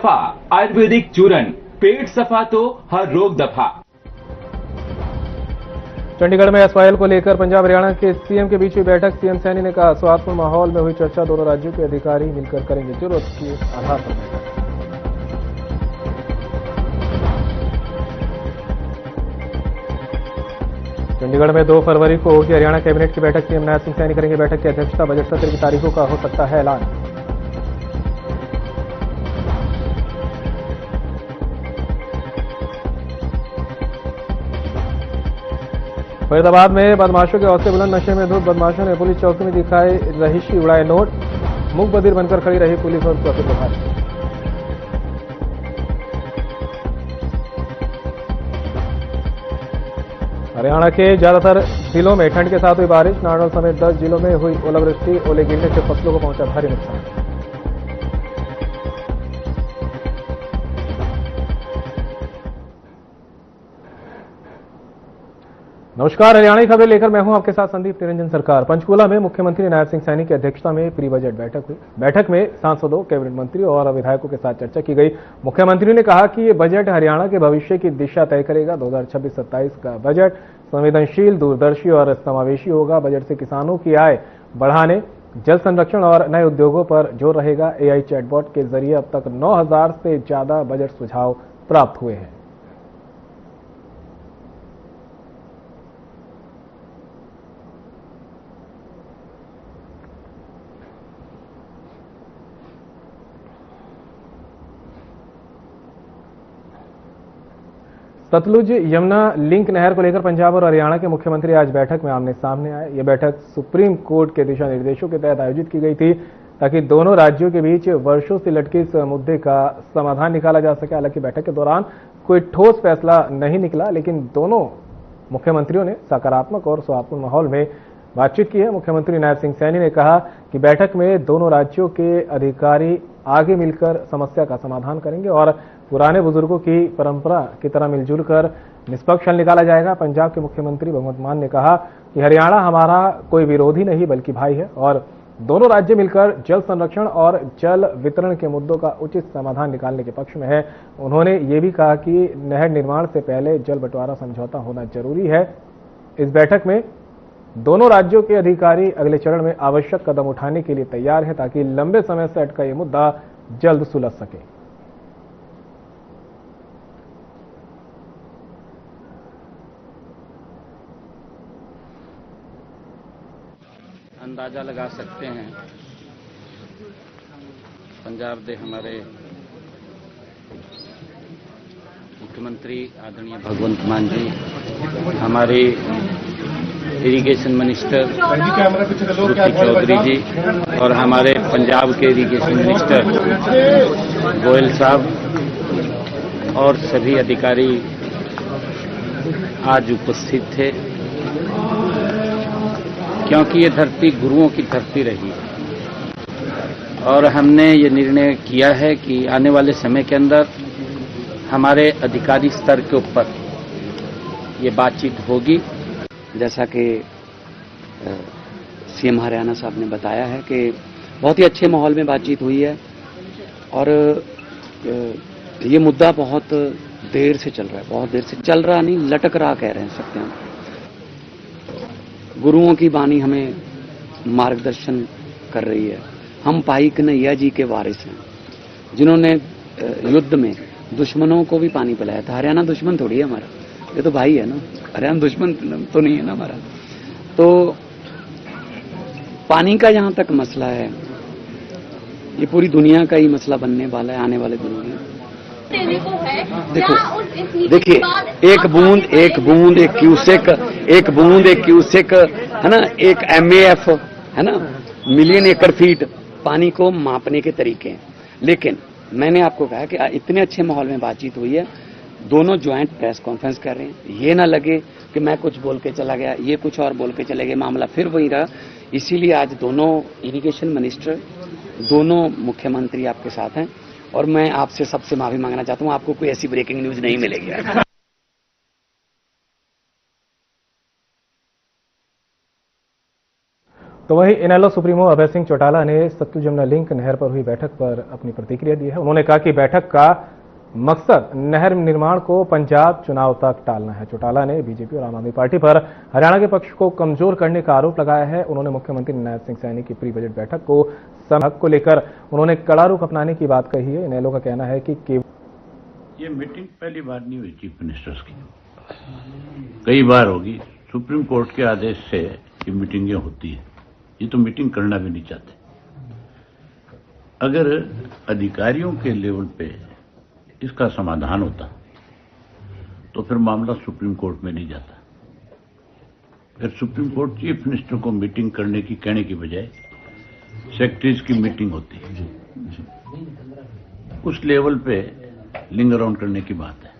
सफा आयुर्वेदिक चूरन, पेट सफा तो हर रोग दफा। चंडीगढ़ में एसवाईएल को लेकर पंजाब हरियाणा के सीएम के बीच हुई बैठक। सीएम सैनी ने कहा, सौहार्दपूर्ण माहौल में हुई चर्चा, दोनों राज्यों के अधिकारी मिलकर करेंगे जरूरत के आधार पर बैठक। चंडीगढ़ में 2 फरवरी को होगी हरियाणा कैबिनेट की बैठक। सीएम नायब सिंह सैनी करेंगे बैठक की अध्यक्षता। बजट सत्र की तारीखों का हो सकता है ऐलान। फरीदाबाद में बदमाशों के हौसले बुलंद, नशे में धुत बदमाशों ने पुलिस चौकी में दिखाए रहीशी, उड़ाए नोट। मूक बधिर बनकर खड़ी रही पुलिस और चौकी प्रभारी। हरियाणा के ज्यादातर जिलों में ठंड के साथ हुई बारिश। नारनौल समेत 10 जिलों में हुई ओलावृष्टि। ओले गिरने से फसलों को पहुंचा भारी नुकसान। नमस्कार, हरियाणा की खबर लेकर मैं हूं आपके साथ संदीप निरंजन सरकार। पंचकूला में मुख्यमंत्री नायब सिंह सैनी की अध्यक्षता में प्री बजट बैठक हुई। बैठक में सांसदों, कैबिनेट मंत्री और विधायकों के साथ चर्चा की गई। मुख्यमंत्री ने कहा कि ये बजट हरियाणा के भविष्य की दिशा तय करेगा। 2026-27 का बजट संवेदनशील, दूरदर्शी और समावेशी होगा। बजट से किसानों की आय बढ़ाने, जल संरक्षण और नए उद्योगों पर जोर रहेगा। एआई चैटबॉट के जरिए अब तक 9000 से ज्यादा बजट सुझाव प्राप्त हुए हैं। सतलुज यमुना लिंक नहर को लेकर पंजाब और हरियाणा के मुख्यमंत्री आज बैठक में आमने सामने आए। यह बैठक सुप्रीम कोर्ट के दिशा निर्देशों के तहत आयोजित की गई थी ताकि दोनों राज्यों के बीच वर्षों से लटके इस मुद्दे का समाधान निकाला जा सके। हालांकि बैठक के दौरान कोई ठोस फैसला नहीं निकला, लेकिन दोनों मुख्यमंत्रियों ने सकारात्मक और सौहार्दपूर्ण माहौल में बातचीत की है। मुख्यमंत्री नायब सिंह सैनी ने कहा कि बैठक में दोनों राज्यों के अधिकारी आगे मिलकर समस्या का समाधान करेंगे और पुराने बुजुर्गों की परंपरा की तरह मिलजुल कर निष्पक्ष हल निकाला जाएगा। पंजाब के मुख्यमंत्री भगवंत मान ने कहा कि हरियाणा हमारा कोई विरोधी नहीं बल्कि भाई है और दोनों राज्य मिलकर जल संरक्षण और जल वितरण के मुद्दों का उचित समाधान निकालने के पक्ष में है। उन्होंने ये भी कहा कि नहर निर्माण से पहले जल बंटवारा समझौता होना जरूरी है। इस बैठक में दोनों राज्यों के अधिकारी अगले चरण में आवश्यक कदम उठाने के लिए तैयार हैं ताकि लंबे समय से अटका ये मुद्दा जल्द सुलझ सके। अंदाजा लगा सकते हैं पंजाब के हमारे मुख्यमंत्री आदरणीय भगवंत मान जी, हमारे इरिगेशन मिनिस्टर श्रुति चौधरी जी और हमारे पंजाब के इरिगेशन मिनिस्टर गोयल साहब और सभी अधिकारी आज उपस्थित थे, क्योंकि ये धरती गुरुओं की धरती रही है और हमने ये निर्णय किया है कि आने वाले समय के अंदर हमारे अधिकारी स्तर के ऊपर ये बातचीत होगी। जैसा कि सीएम हरियाणा साहब ने बताया है कि बहुत ही अच्छे माहौल में बातचीत हुई है और ये मुद्दा बहुत देर से चल रहा है, बहुत देर से चल रहा नहीं, लटक रहा कह रहे हैं सकते हैं। गुरुओं की वाणी हमें मार्गदर्शन कर रही है। हम भाई कन्हैया जी के वारिस हैं जिन्होंने युद्ध में दुश्मनों को भी पानी पिलाया था। हरियाणा दुश्मन थोड़ी है हमारा, ये तो भाई है ना, हरियाणा दुश्मन तो नहीं है ना हमारा। तो पानी का जहां तक मसला है, ये पूरी दुनिया का ही मसला बनने वाला है आने वाले दिनों में। देखिए एक बूंद एक क्यूसेक, एक बूंद एक क्यूसेक है ना, एक MAF है ना, मिलियन एकड़ फीट पानी को मापने के तरीके हैं। लेकिन मैंने आपको कहा कि इतने अच्छे माहौल में बातचीत हुई है, दोनों ज्वाइंट प्रेस कॉन्फ्रेंस कर रहे हैं। ये ना लगे कि मैं कुछ बोल के चला गया, ये कुछ और बोल के चले गए, मामला फिर वही रहा। इसीलिए आज दोनों इरिगेशन मिनिस्टर, दोनों मुख्यमंत्री आपके साथ हैं और मैं आपसे सबसे माफी मांगना चाहता हूं, आपको कोई ऐसी ब्रेकिंग न्यूज नहीं मिलेगी। तो वहीं इनेलो सुप्रीमो अभय सिंह चौटाला ने सतलुज यमुना लिंक नहर पर हुई बैठक पर अपनी प्रतिक्रिया दी है। उन्होंने कहा कि बैठक का मकसद नहर निर्माण को पंजाब चुनाव तक टालना है। चौटाला ने बीजेपी और आम आदमी पार्टी पर हरियाणा के पक्ष को कमजोर करने का आरोप लगाया है। उन्होंने मुख्यमंत्री नायब सिंह सैनी की प्री बजट बैठक को हक को लेकर उन्होंने कड़ा रुख अपनाने की बात कही है। इनेलो का कहना है कि ये मीटिंग पहली बार नहीं हुई चीफ मिनिस्टर्स की, कई बार होगी। सुप्रीम कोर्ट के आदेश से ये मीटिंगें होती है, ये तो मीटिंग करना भी नहीं चाहते। अगर अधिकारियों के लेवल पे इसका समाधान होता तो फिर मामला सुप्रीम कोर्ट में नहीं जाता। फिर सुप्रीम कोर्ट चीफ मिनिस्टर को मीटिंग करने की कहने की बजाय सेक्रेटरीज की मीटिंग होती है। उस लेवल पे लिंग अराउंड करने की बात है।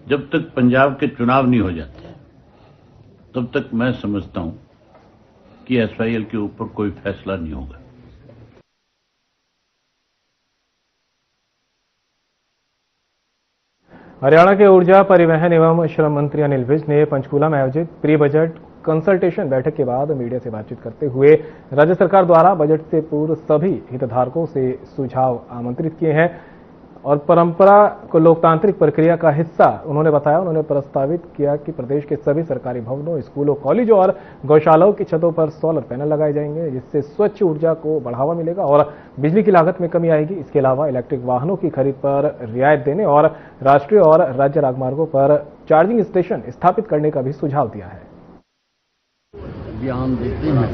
जब तक पंजाब के चुनाव नहीं हो जाते तब तक मैं समझता हूं कि एसवाईएल के ऊपर कोई फैसला नहीं होगा। हरियाणा के ऊर्जा परिवहन एवं श्रम मंत्री अनिल विज ने पंचकूला में आयोजित प्री बजट कंसल्टेशन बैठक के बाद मीडिया से बातचीत करते हुए राज्य सरकार द्वारा बजट से पूर्व सभी हितधारकों से सुझाव आमंत्रित किए हैं और परंपरा को लोकतांत्रिक प्रक्रिया का हिस्सा उन्होंने बताया। उन्होंने प्रस्तावित किया कि प्रदेश के सभी सरकारी भवनों, स्कूलों, कॉलेजों और गौशालाओं की छतों पर सोलर पैनल लगाए जाएंगे, जिससे स्वच्छ ऊर्जा को बढ़ावा मिलेगा और बिजली की लागत में कमी आएगी। इसके अलावा इलेक्ट्रिक वाहनों की खरीद पर रियायत देने और राष्ट्रीय और राज्य राजमार्गों पर चार्जिंग स्टेशन स्थापित करने का भी सुझाव दिया है। बयान देते हैं,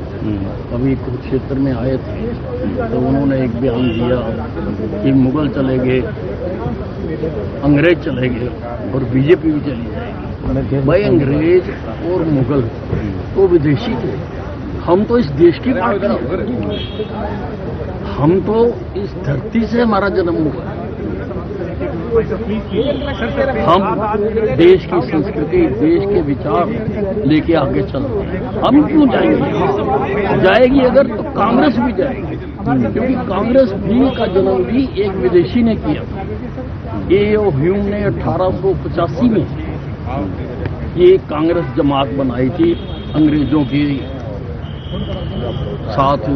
कभी कुरुक्षेत्र में आए थे तो उन्होंने एक बयान दिया कि मुगल चले गए, अंग्रेज चले गए और बीजेपी भी चली जाएगी। भाई अंग्रेज और मुगल तो विदेशी थे, हम तो इस देश की पार्टी हैं। हम तो इस धरती से हमारा जन्म हुआ। हम देश की संस्कृति, देश के विचार लेके आगे चल रहे हैं। हम क्यों जाएंगे? जाएगी अगर तो कांग्रेस भी जाएगी, क्योंकि कांग्रेस भी का जन्म भी एक विदेशी ने किया। ए.ओ. ह्यूम ने 1885 में ये कांग्रेस जमात बनाई थी, अंग्रेजों की साथ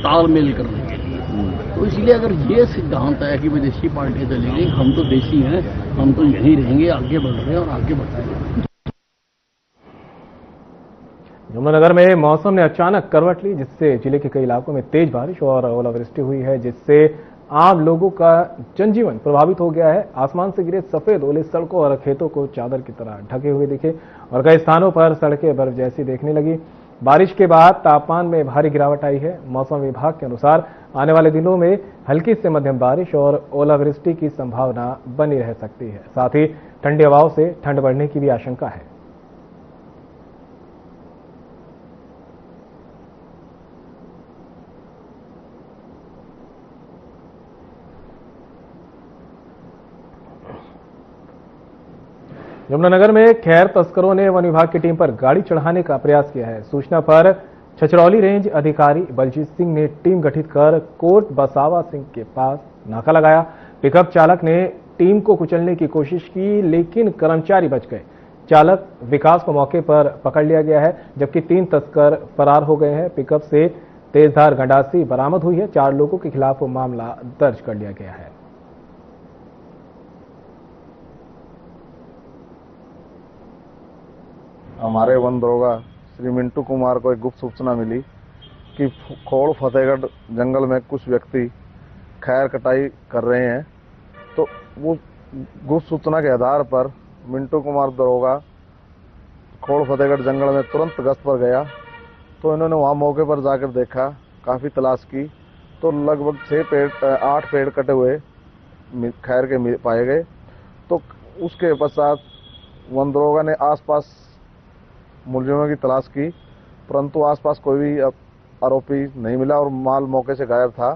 तालमेल करने के लिए। तो इसलिए अगर ये सिद्धांत है कि विदेशी पार्टी चलेगी, हम तो देशी हैं, हम तो यहीं रहेंगे, आगे बढ़ रहे हैं और आगे बढ़ाएंगे। यमुनानगर में मौसम ने अचानक करवट ली, जिससे जिले के कई इलाकों में तेज बारिश और ओलावृष्टि हुई है, जिससे आम लोगों का जनजीवन प्रभावित हो गया है। आसमान से गिरे सफेद ओले सड़कों और खेतों को चादर की तरह ढके हुए दिखे और कई स्थानों पर सड़कें बर्फ जैसी देखने लगी। बारिश के बाद तापमान में भारी गिरावट आई है। मौसम विभाग के अनुसार आने वाले दिनों में हल्की से मध्यम बारिश और ओलावृष्टि की संभावना बनी रह सकती है। साथ ही ठंडी हवाओं से ठंड बढ़ने की भी आशंका है। यमुनानगर में खैर तस्करों ने वन विभाग की टीम पर गाड़ी चढ़ाने का प्रयास किया है। सूचना पर छछरौली रेंज अधिकारी बलजीत सिंह ने टीम गठित कर कोट बसावा सिंह के पास नाका लगाया। पिकअप चालक ने टीम को कुचलने की कोशिश की, लेकिन कर्मचारी बच गए। चालक विकास को मौके पर पकड़ लिया गया है, जबकि 3 तस्कर फरार हो गए हैं। पिकअप से तेजधार गंडासी बरामद हुई है। 4 लोगों के खिलाफ मामला दर्ज कर लिया गया है। हमारे वन दरोगा श्री मिंटू कुमार को एक गुप्त सूचना मिली कि खोड़ फतेहगढ़ जंगल में कुछ व्यक्ति खैर कटाई कर रहे हैं। तो वो गुप्त सूचना के आधार पर मिंटू कुमार दरोगा खोड़ फतेहगढ़ जंगल में तुरंत गश्त पर गया। तो इन्होंने वहाँ मौके पर जाकर देखा, काफ़ी तलाश की, तो लगभग 8 पेड़ कटे हुए खैर के पाए गए। तो उसके पश्चात वन दरोगा ने आसपास मुलजिमों की तलाश की, परंतु आसपास कोई भी आरोपी नहीं मिला और माल मौके से गायब था।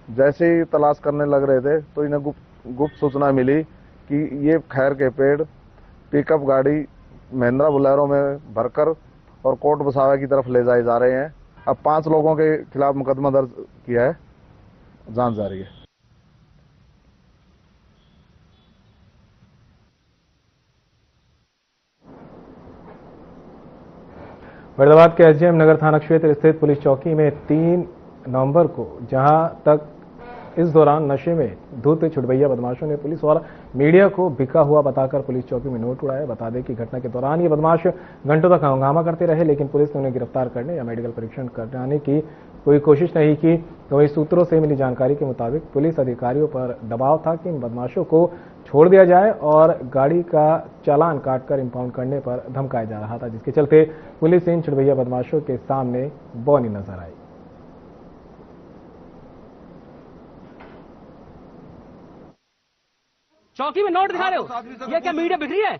जैसे ही तलाश करने लग रहे थे तो इन्हें गुप्त सूचना मिली कि ये खैर के पेड़ पिकअप गाड़ी महिंद्रा बोलेरो में भरकर और कोट बसावा की तरफ ले जाए जा रहे हैं। अब 5 लोगों के खिलाफ मुकदमा दर्ज किया है, जांच जारी है। फरीदाबाद के एसडीएम नगर थाना क्षेत्र स्थित पुलिस चौकी में 3 नवंबर को जहां तक इस दौरान नशे में धुत छुटभैया बदमाशों ने पुलिस और मीडिया को बिका हुआ बताकर पुलिस चौकी में नोट उड़ाया। बता दें कि घटना के दौरान ये बदमाश घंटों तक हंगामा करते रहे, लेकिन पुलिस ने उन्हें गिरफ्तार करने या मेडिकल परीक्षण कराने की कोई कोशिश नहीं की। तो वही सूत्रों से मिली जानकारी के मुताबिक पुलिस अधिकारियों पर दबाव था कि इन बदमाशों को छोड़ दिया जाए और गाड़ी का चालान काटकर इंपाउंड करने पर धमकाया जा रहा था, जिसके चलते पुलिस इन छुटभैया बदमाशों के सामने बौनी नजर आई। चौकी में नोट दिखा रहे हो, ये क्या मीडिया बिक रही है?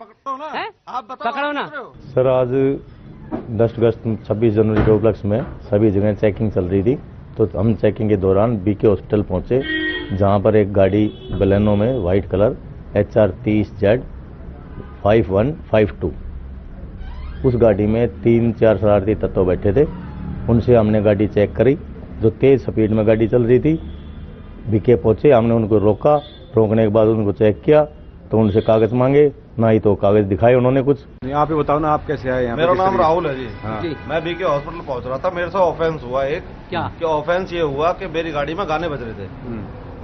आप पकड़ो ना। सर, आज 10 अगस्त 26 जनवरी के उपलक्ष्य में सभी जगह चेकिंग चल रही थी, तो हम चेकिंग के दौरान बीके हॉस्पिटल पहुंचे, जहां पर एक गाड़ी बलेनो में व्हाइट कलर HR 30Z 5152, उस गाड़ी में 3-4 शरारती तत्व बैठे थे। उनसे हमने गाड़ी चेक करी, जो तेज स्पीड में गाड़ी चल रही थी। बीके पहुंचे, हमने उनको रोका, रोकने के बाद उनको चेक किया तो उनसे कागज मांगे, ना ही तो कागज दिखाए उन्होंने कुछ। आप ही बताओ ना, आप कैसे आए यहाँ? मेरा नाम राहुल है जी। हाँ। मैं बीके हॉस्पिटल पहुंच रहा था, मेरे से ऑफेंस हुआ एक। क्या ऑफेंस ये हुआ कि मेरी गाड़ी में गाने बज रहे थे।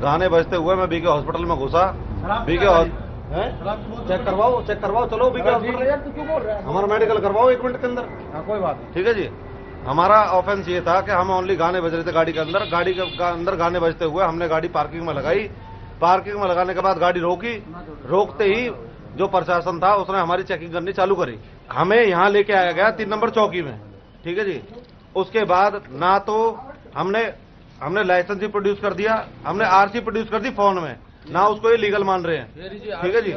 गाने बजते हुए मैं बीके हॉस्पिटल में घुसा। बीके चेक करवाओ चलो बीके हॉस्पिटल, हमारा मेडिकल करवाओ 1 मिनट के अंदर। कोई बात नहीं, ठीक है जी। हमारा ऑफेंस ये था कि हम ओनली गाने बज रहे थे गाड़ी के अंदर। गाड़ी के अंदर गाने बजते हुए हमने गाड़ी पार्किंग में लगाई। पार्किंग में लगाने के बाद गाड़ी रोकी। रोकते ही जो प्रशासन था उसने हमारी चेकिंग करनी चालू करी। हमें यहाँ लेके आया गया 3 नंबर चौकी में, ठीक है जी। उसके बाद ना तो हमने लाइसेंस भी प्रोड्यूस कर दिया, हमने RC प्रोड्यूस कर दी फोन में, ना उसको ये लीगल मान रहे हैं, ठीक है जी।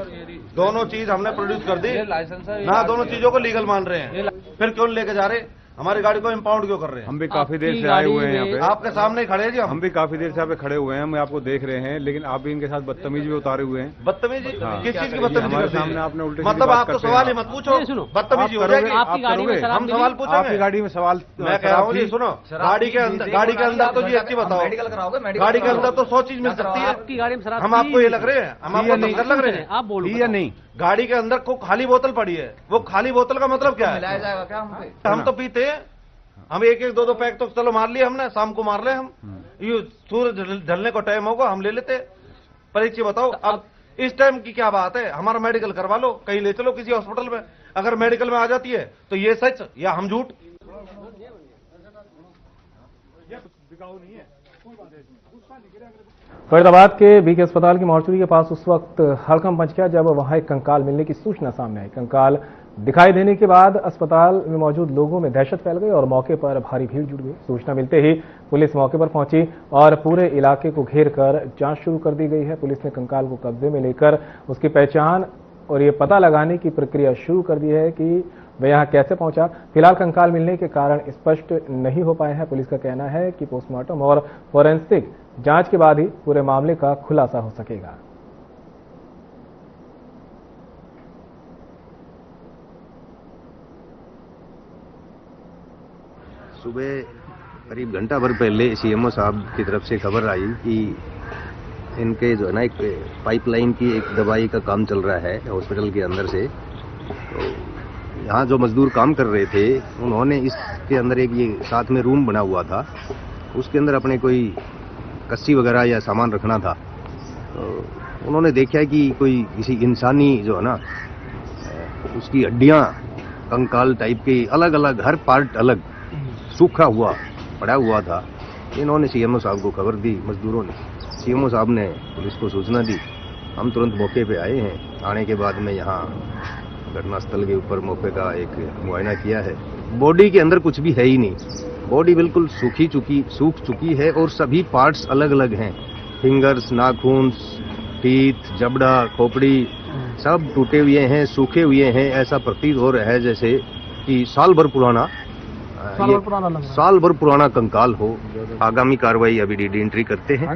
दोनों चीज हमने प्रोड्यूस कर दी, ना दोनों चीजों को लीगल मान रहे हैं। फिर क्यों लेके जा रहे? हमारी गाड़ी को इंपाउंड क्यों कर रहे हैं? हम भी काफी देर से आए हुए हैं यहाँ पे, आपके सामने ही खड़े हैं जी। हम भी काफी देर से यहाँ पे खड़े हुए हैं, हम आपको देख रहे हैं, लेकिन आप भी इनके साथ बदतमीजी भी उतारे हुए हैं। बदतमीजी? किस चीज की बदतमीजी? हमारे सामने आपने उल्टे मतलब आप तो सवाल ही मत पूछो, बदतमीजी हो जाएगी। आपकी गाड़ी में हम सवाल पूछेंगे, आपकी गाड़ी में सवाल। मैं कह रहा हूँ जी, सुनो, गाड़ी के अंदर तो जी अच्छी बताओ, गाड़ी के अंदर तो 100 चीज मिल सकती है। आपकी गाड़ी में शराब हम आपको ये लग रहे हैं? हम आपको तस्कर लग रहे हैं? आप बोलो या नहीं? गाड़ी के अंदर को खाली बोतल पड़ी है, वो खाली बोतल का मतलब क्या है? हम तो पीते हैं, हम 1-1, 2-2 पैक तो चलो मार लिए हमने, शाम को मार ले हम, ये सूरज ढलने को टाइम होगा हम ले लेते। पर एक चीज बताओ, अब इस टाइम की क्या बात है? हमारा मेडिकल करवा लो, कहीं ले चलो किसी हॉस्पिटल में। अगर मेडिकल में आ जाती है तो ये सच या हम झूठ? फरीदाबाद के बीके अस्पताल की मॉर्चरी के पास उस वक्त हड़कंप मच गया जब वहां एक कंकाल मिलने की सूचना सामने आई। कंकाल दिखाई देने के बाद अस्पताल में मौजूद लोगों में दहशत फैल गई और मौके पर भारी भीड़ जुट गई। सूचना मिलते ही पुलिस मौके पर पहुंची और पूरे इलाके को घेर कर जांच शुरू कर दी गई है। पुलिस ने कंकाल को कब्जे में लेकर उसकी पहचान और ये पता लगाने की प्रक्रिया शुरू कर दी है कि वह यहाँ कैसे पहुंचा। फिलहाल कंकाल मिलने के कारण स्पष्ट नहीं हो पाए हैं। पुलिस का कहना है कि पोस्टमार्टम और फोरेंसिक जांच के बाद ही पूरे मामले का खुलासा हो सकेगा। सुबह करीब घंटा भर पहले CMO साहब की तरफ से खबर आई कि इनके जो है ना एक पाइपलाइन की एक दवाई का काम चल रहा है हॉस्पिटल के अंदर से। तो यहाँ जो मजदूर काम कर रहे थे उन्होंने इसके अंदर एक ये साथ में रूम बना हुआ था, उसके अंदर अपने कोई कस्सी वगैरह या सामान रखना था। तो उन्होंने देखा कि कोई किसी इंसानी जो है ना उसकी हड्डियाँ कंकाल टाइप के अलग अलग, हर पार्ट अलग सूखा हुआ पड़ा हुआ था। इन्होंने CMO साहब को खबर दी, मजदूरों ने। CMO साहब ने पुलिस को सूचना दी। हम तुरंत मौके पे आए हैं। आने के बाद में यहाँ घटनास्थल के ऊपर मौके का एक मुआयना किया है। बॉडी के अंदर कुछ भी है ही नहीं, बॉडी बिल्कुल सूख चुकी है और सभी पार्ट्स अलग अलग हैं। फिंगर्स, नाखून, टीथ, जबड़ा, खोपड़ी सब टूटे हुए हैं, सूखे हुए हैं। ऐसा प्रतीत हो रहा है जैसे कि साल भर पुराना कंकाल हो। आगामी कार्रवाई अभी DD एंट्री करते हैं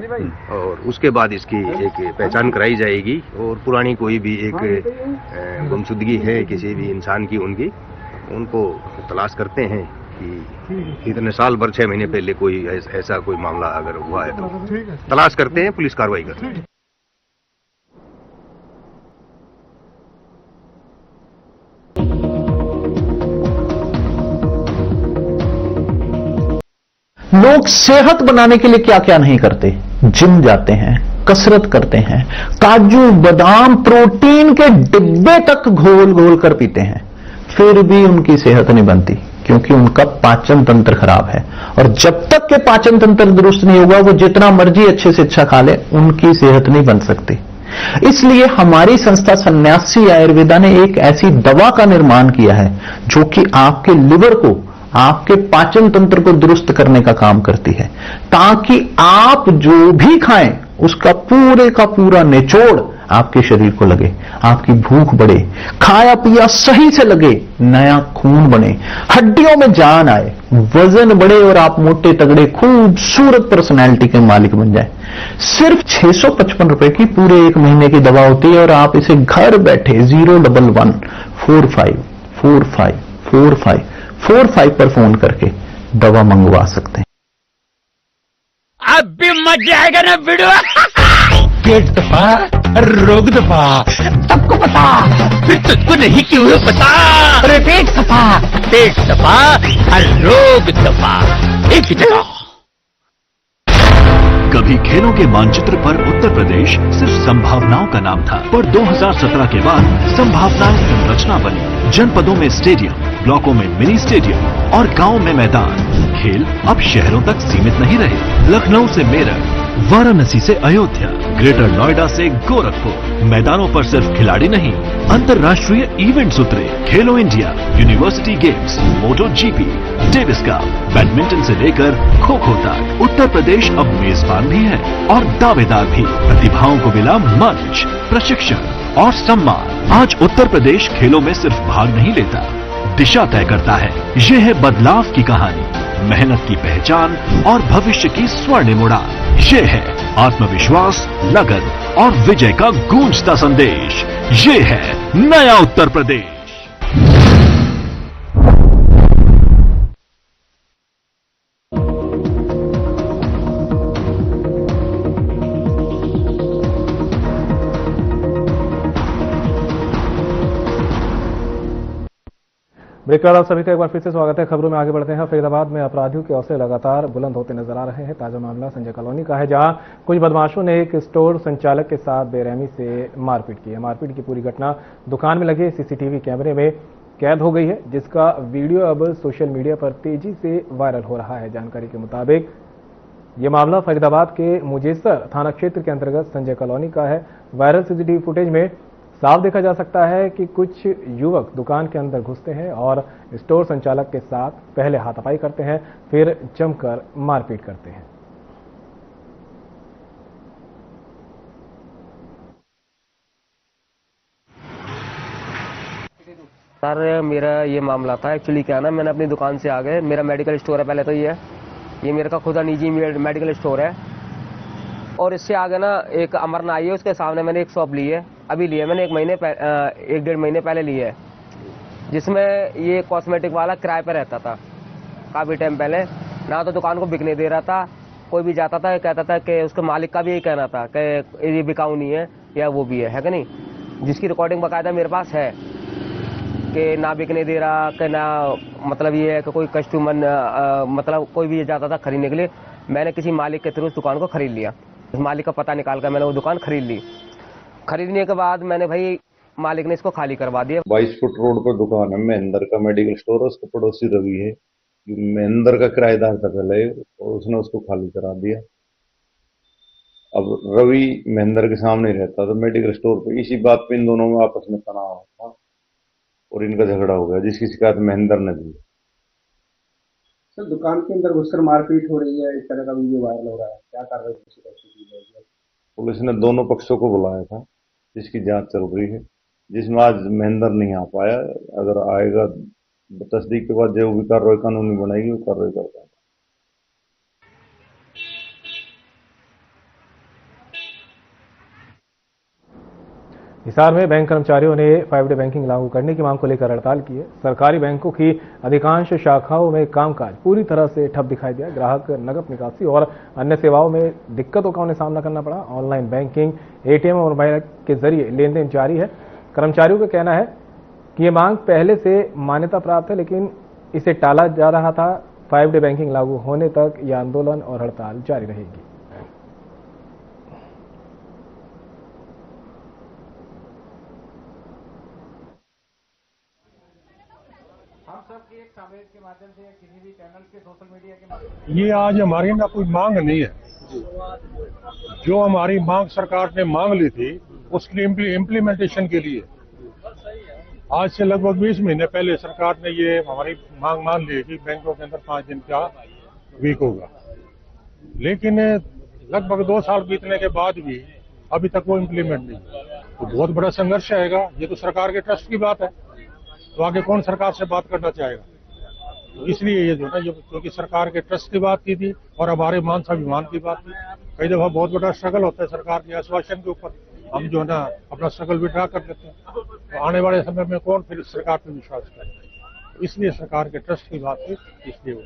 और उसके बाद इसकी एक पहचान कराई जाएगी और पुरानी कोई भी एक गुमशुदगी है किसी भी इंसान की उनको तलाश करते हैं कि इतने साल भर 6 महीने पहले कोई ऐसा कोई मामला अगर हुआ है तो तलाश करते हैं, पुलिस कार्रवाई करते हैं। लोग सेहत बनाने के लिए क्या क्या नहीं करते, जिम जाते हैं, कसरत करते हैं, काजू बादाम प्रोटीन के डिब्बे तक घोल घोल कर पीते हैं, फिर भी उनकी सेहत नहीं बनती, क्योंकि उनका पाचन तंत्र खराब है। और जब तक के पाचन तंत्र दुरुस्त नहीं होगा, वो जितना मर्जी अच्छे से अच्छा खा ले, उनकी सेहत नहीं बन सकती। इसलिए हमारी संस्था सन्यासी आयुर्वेदा ने एक ऐसी दवा का निर्माण किया है जो कि आपके लिवर को, आपके पाचन तंत्र को दुरुस्त करने का काम करती है, ताकि आप जो भी खाएं उसका पूरे का पूरा निचोड़ आपके शरीर को लगे, आपकी भूख बढ़े, खाया पिया सही से लगे, नया खून बने, हड्डियों में जान आए, वजन बढ़े और आप मोटे तगड़े खूबसूरत पर्सनैलिटी के मालिक बन जाए। सिर्फ 655 रुपए की पूरे 1 महीने की दवा होती है और आप इसे घर बैठे 01145454545 पर फोन करके दवा मंगवा सकते हैं। अब भी मजा आएगा ना वीडियो। पेट दफा, रोग दफा, सबको पता, फिर तुझको नहीं क्यों पता। अरे पेट दफा, रोग दफा, एक जगह। कभी खेलों के मानचित्र पर उत्तर प्रदेश सिर्फ संभावनाओं का नाम था, पर 2017 के बाद संभावनाएं संरचना बनी। जनपदों में स्टेडियम, ब्लॉकों में मिनी स्टेडियम और गांव में मैदान। खेल अब शहरों तक सीमित नहीं रहे। लखनऊ से मेरठ, वाराणसी से अयोध्या, ग्रेटर नोएडा से गोरखपुर, मैदानों पर सिर्फ खिलाड़ी नहीं, अंतर्राष्ट्रीय इवेंट्स उतरे। खेलो इंडिया, यूनिवर्सिटी गेम्स, मोटो जीपी, डेविस कप, बैडमिंटन से लेकर खो खो तक। उत्तर प्रदेश अब मेजबान भी है और दावेदार भी। प्रतिभाओं को मिला मंच, प्रशिक्षण और सम्मान। आज उत्तर प्रदेश खेलों में सिर्फ भाग नहीं लेता, दिशा तय करता है। ये है बदलाव की कहानी, मेहनत की पहचान और भविष्य की स्वर्णिम उड़ान। ये है आत्मविश्वास, लगन और विजय का गूंजता संदेश। ये है नया उत्तर प्रदेश। ब्रेक के बाद आप सभी का एक बार फिर से स्वागत है। खबरों में आगे बढ़ते हैं। फरीदाबाद में अपराधियों के हौसले लगातार बुलंद होते नजर आ रहे हैं। ताजा मामला संजय कॉलोनी का है, जहां कुछ बदमाशों ने एक स्टोर संचालक के साथ बेरहमी से मारपीट की है। मारपीट की पूरी घटना दुकान में लगे सीसीटीवी कैमरे में कैद हो गई है, जिसका वीडियो अब सोशल मीडिया पर तेजी से वायरल हो रहा है। जानकारी के मुताबिक ये मामला फरीदाबाद के मुजेसर थाना क्षेत्र के अंतर्गत संजय कॉलोनी का है। वायरल सीसीटीवी फुटेज में साफ देखा जा सकता है कि कुछ युवक दुकान के अंदर घुसते हैं और स्टोर संचालक के साथ पहले हाथापाई करते हैं, फिर जमकर मारपीट करते हैं। सर, मेरा ये मामला था। एक्चुअली क्या ना, मैंने अपनी दुकान से आगे, मेरा मेडिकल स्टोर है पहले तो ये मेरे का खुद का निजी मेडिकल स्टोर है। और इससे आगे ना एक अमरना आई है, उसके सामने मैंने एक शॉप ली है, अभी ली है मैंने 1-1.5 महीने पहले ली है, जिसमें ये कॉस्मेटिक वाला किराए पर रहता था काफ़ी टाइम पहले। ना तो दुकान को बिकने दे रहा था, कोई भी जाता था कहता था कि उसके मालिक का भी यही कहना था कि ये बिकाऊ नहीं है या वो भी है कि नहीं, जिसकी रिकॉर्डिंग बाकायदा मेरे पास है कि ना बिकने दे रहा, कि ना मतलब ये है कि कोई कस्टमर मतलब कोई भी जाता था खरीदने के लिए। मैंने किसी मालिक के थ्रू उस दुकान को खरीद लिया, उस मालिक का पता निकाल कर मैंने वो दुकान खरीद ली। खरीदने के बाद मैंने भाई मालिक ने इसको खाली करवा दिया। 22 फुट रोड पर दुकान है महेंद्र का मेडिकल स्टोर है, उसका पड़ोसी रवि है, महेंद्र का किराएदार था पहले और उसने उसको खाली करा दिया। अब रवि महेंद्र के सामने रहता था मेडिकल स्टोर पे। इसी बात पे इन दोनों में आपस में तनाव था और इनका झगड़ा हो गया, जिसकी शिकायत महेंद्र ने दी। सर, दुकान के अंदर घुसकर मारपीट हो रही है, इस तरह का वीडियो वायरल हो रहा है, क्या कार्रवाई की जाएगी? पुलिस ने दोनों पक्षों को बुलाया था, जिसकी जांच चल रही है, जिसमें आज महेंद्र नहीं आ पाया। अगर आएगा तस्दीक के बाद जो भी कार्रवाई कानूनी बनाएगी वो कार्रवाई कर पाएगा। हिसार में बैंक कर्मचारियों ने 5 डे बैंकिंग लागू करने की मांग को लेकर हड़ताल की है। सरकारी बैंकों की अधिकांश शाखाओं में कामकाज पूरी तरह से ठप दिखाई दिया। ग्राहक नकद निकासी और अन्य सेवाओं में दिक्कतों का उन्हें सामना करना पड़ा। ऑनलाइन बैंकिंग, एटीएम और मोबाइल के जरिए लेन देन जारी है। कर्मचारियों का कहना है कि ये मांग पहले से मान्यता प्राप्त है, लेकिन इसे टाला जा रहा था। 5 डे बैंकिंग लागू होने तक यह आंदोलन और हड़ताल जारी रहेगी। हम सब की एक सामयिक के माध्यम से या किसी भी चैनल के सोशल मीडिया के माध्यम ये आज हमारी ना कोई मांग नहीं है। जो हमारी मांग सरकार ने मांग ली थी उसकी इम्प्लीमेंटेशन के लिए आज से लगभग 20 महीने पहले सरकार ने ये हमारी मांग मान ली कि बैंकों के अंदर 5 दिन का वीक होगा, लेकिन लगभग 2 साल बीतने के बाद भी अभी तक वो इम्प्लीमेंट नहीं। तो बहुत बड़ा संघर्ष आएगा। ये तो सरकार के ट्रस्ट की बात है, तो आगे कौन सरकार से बात करना चाहेगा। तो इसलिए ये जो है क्योंकि सरकार के ट्रस्ट की बात की थी और हमारे मान स्वाभिमान की बात थी। कई दफा बहुत बड़ा स्ट्रगल होता है सरकार के आश्वासन के ऊपर, हम जो है ना अपना स्ट्रगल विड्रा कर लेते हैं। तो आने वाले समय में कौन फिर सरकार पर विश्वास करेगा। इसलिए सरकार के ट्रस्ट की बात है, इसलिए वो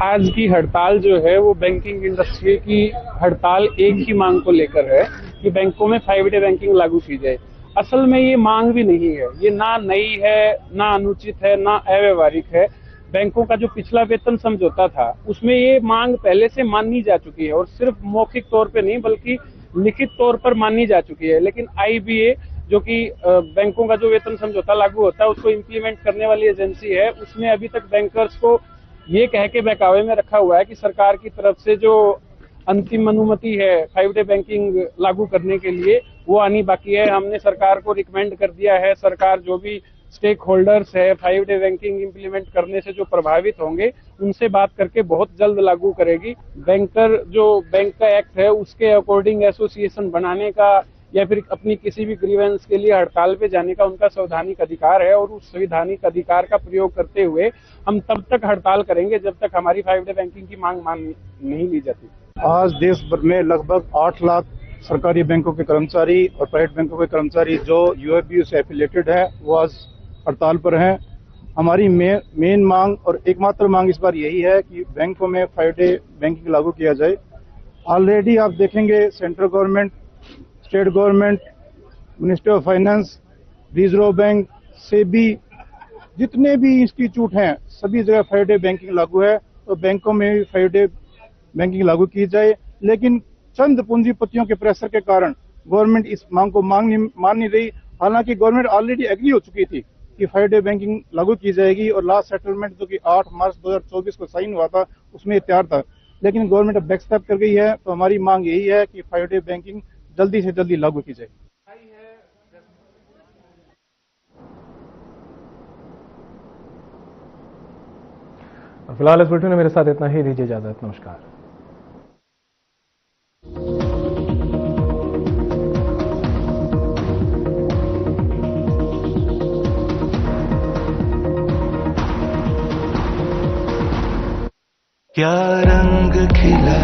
आज की हड़ताल जो है वो बैंकिंग इंडस्ट्री की हड़ताल एक ही मांग को लेकर है कि बैंकों में 5 डे बैंकिंग लागू की जाए। असल में ये मांग भी नहीं है, ये ना नई है, ना अनुचित है, ना अव्यवहारिक है। बैंकों का जो पिछला वेतन समझौता था उसमें ये मांग पहले से मानी जा चुकी है और सिर्फ मौखिक तौर पे नहीं बल्कि लिखित तौर पर मानी जा चुकी है। लेकिन IBA जो कि बैंकों का जो वेतन समझौता लागू होता है उसको इम्प्लीमेंट करने वाली एजेंसी है, उसने अभी तक बैंकर्स को ये कह के बहकावे में रखा हुआ है कि सरकार की तरफ से जो अंतिम अनुमति है 5 डे बैंकिंग लागू करने के लिए वो आनी बाकी है। हमने सरकार को रिकमेंड कर दिया है, सरकार जो भी स्टेक होल्डर्स है 5 डे बैंकिंग इम्प्लीमेंट करने से जो प्रभावित होंगे उनसे बात करके बहुत जल्द लागू करेगी। बैंकर जो बैंक का एक्ट है उसके अकॉर्डिंग एसोसिएशन बनाने का या फिर अपनी किसी भी ग्रीवेंस के लिए हड़ताल पे जाने का उनका संवैधानिक अधिकार है और उस संवैधानिक अधिकार का प्रयोग करते हुए हम तब तक हड़ताल करेंगे जब तक हमारी 5 डे बैंकिंग की मांग नहीं ली जाती। आज देश भर में लगभग 8 लाख सरकारी बैंकों के कर्मचारी और प्राइवेट बैंकों के कर्मचारी जो UFBU से एफिलेटेड है वो आज हड़ताल पर हैं। हमारी मेन मांग और एकमात्र मांग इस बार यही है कि बैंकों में 5 डे बैंकिंग लागू किया जाए। ऑलरेडी आप देखेंगे central government, state government, ministry of finance, reserve bank, SEBI, जितने भी इंस्टीट्यूट हैं सभी जगह 5 डे बैंकिंग लागू है। तो बैंकों में भी 5 डे बैंकिंग लागू की जाए, लेकिन चंद पूंजीपतियों के प्रेशर के कारण गवर्नमेंट इस मांग को मान नहीं रही। हालांकि गवर्नमेंट ऑलरेडी एग्री हो चुकी थी कि 5 डे बैंकिंग लागू की जाएगी और लास्ट सेटलमेंट जो कि 8 मार्च 2024 को साइन हुआ था उसमें तैयार था, लेकिन गवर्नमेंट अब बैकस्टेप कर गई है। तो हमारी मांग यही है कि 5 डे बैंकिंग जल्दी से जल्दी लागू की जाए। फिलहाल इस बुलेटिन में मेरे साथ इतना ही। दीजिए इजाजत, नमस्कार। क्या रंग खिला